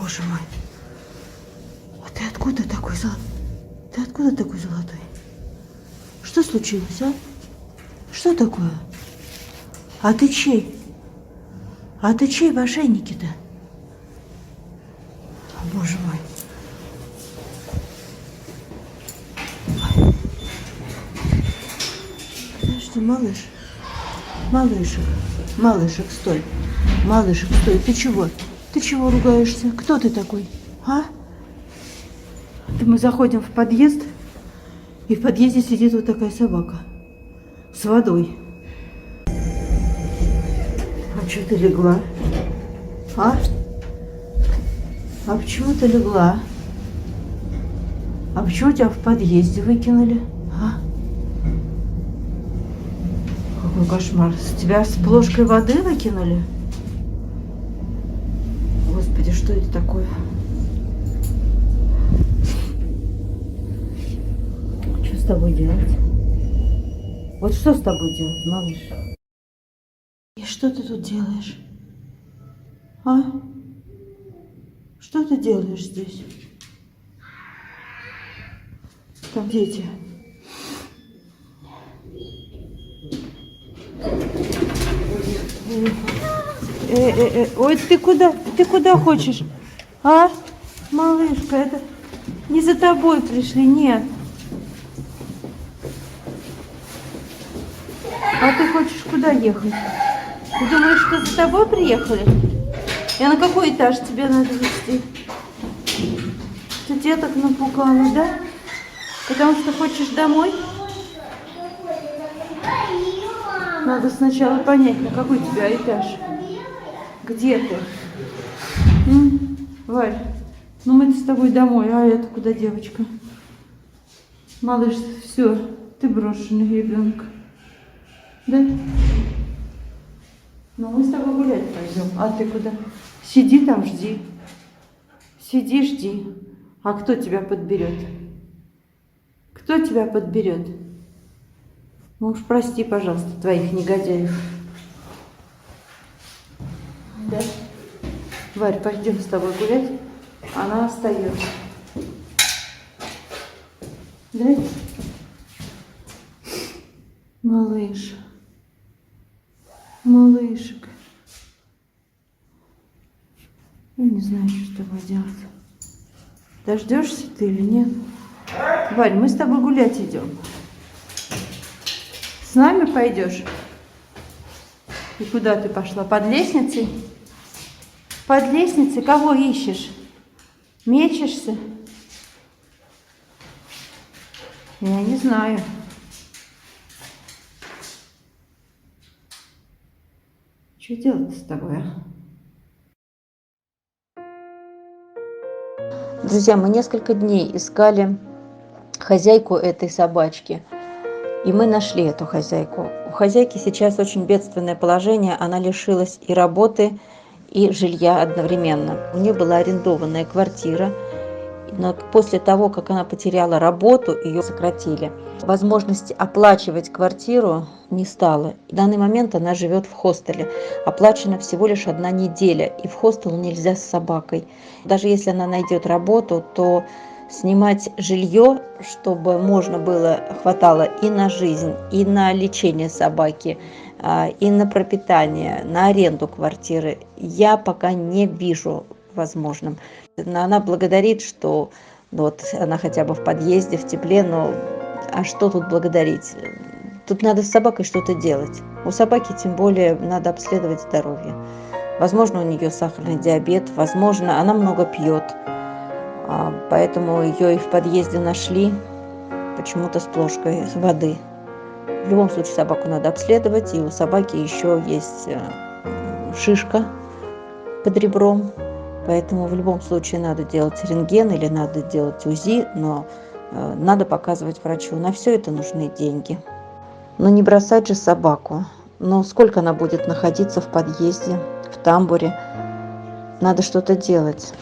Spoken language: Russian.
Боже мой. А ты откуда такой золотой? Ты откуда такой золотой? Что случилось, а? Что такое? А ты чей? А ты чей в ошейнике-то? Боже мой. Подожди, малыш. Малышек, стой. Малышек, стой. Ты чего? Ты чего ругаешься? Кто ты такой? А? Мы заходим в подъезд, и в подъезде сидит вот такая собака с водой. А что ты легла? А? А почему ты легла? А почему тебя в подъезде выкинули? А? Какой кошмар. Тебя с плошкой воды выкинули? Господи, что это такое? Что с тобой делать? Вот что с тобой делать, малыш? И что ты тут делаешь? А? Что ты делаешь здесь? Там дети. Ой, ты куда? Ты куда хочешь? А? Малышка, это не за тобой пришли, нет. А ты хочешь куда ехать? Ты думаешь, что за тобой приехали? И на какой этаж тебе надо везти? Ты деток напугала, да? Потому что хочешь домой? Надо сначала понять, на какой у тебя этаж. Где ты? Варь, ну мы с тобой домой, а это куда девочка? Малыш, все, ты брошенный ребенок. Да? Ну мы с тобой гулять пойдем. А ты куда? Сиди там, жди. Сиди, жди. А кто тебя подберет? Кто тебя подберет? Ну уж прости, пожалуйста, твоих негодяев. Да? Варь, пойдем с тобой гулять. Она остается. Да? Малыш. Малышек. Я не знаю, что с тобой делать. Дождешься ты или нет? Варь, мы с тобой гулять идем. С нами пойдешь? И куда ты пошла? Под лестницей? Под лестницей? Кого ищешь? Мечешься? Я не знаю. Что делать с тобой, а? Друзья, мы несколько дней искали хозяйку этой собачки. И мы нашли эту хозяйку. У хозяйки сейчас очень бедственное положение. Она лишилась и работы, и жилья одновременно. У нее была арендованная квартира. Но после того, как она потеряла работу, ее сократили. Возможности оплачивать квартиру не стало. В данный момент она живет в хостеле. Оплачена всего лишь 1 неделя. И в хостел нельзя с собакой. Даже если она найдет работу, то снимать жилье, чтобы можно было, хватало и на жизнь, и на лечение собаки, и на пропитание, на аренду квартиры, я пока не вижу возможным. Она благодарит, что вот она хотя бы в подъезде, в тепле, но а что тут благодарить? Тут надо с собакой что-то делать. У собаки тем более надо обследовать здоровье. Возможно, у нее сахарный диабет, возможно, она много пьет. Поэтому ее и в подъезде нашли почему-то с плошкой воды. В любом случае собаку надо обследовать, и у собаки еще есть шишка под ребром. Поэтому в любом случае надо делать рентген или надо делать УЗИ, но надо показывать врачу. На все это нужны деньги. Но не бросать же собаку. Но сколько она будет находиться в подъезде, в тамбуре? Надо что-то делать.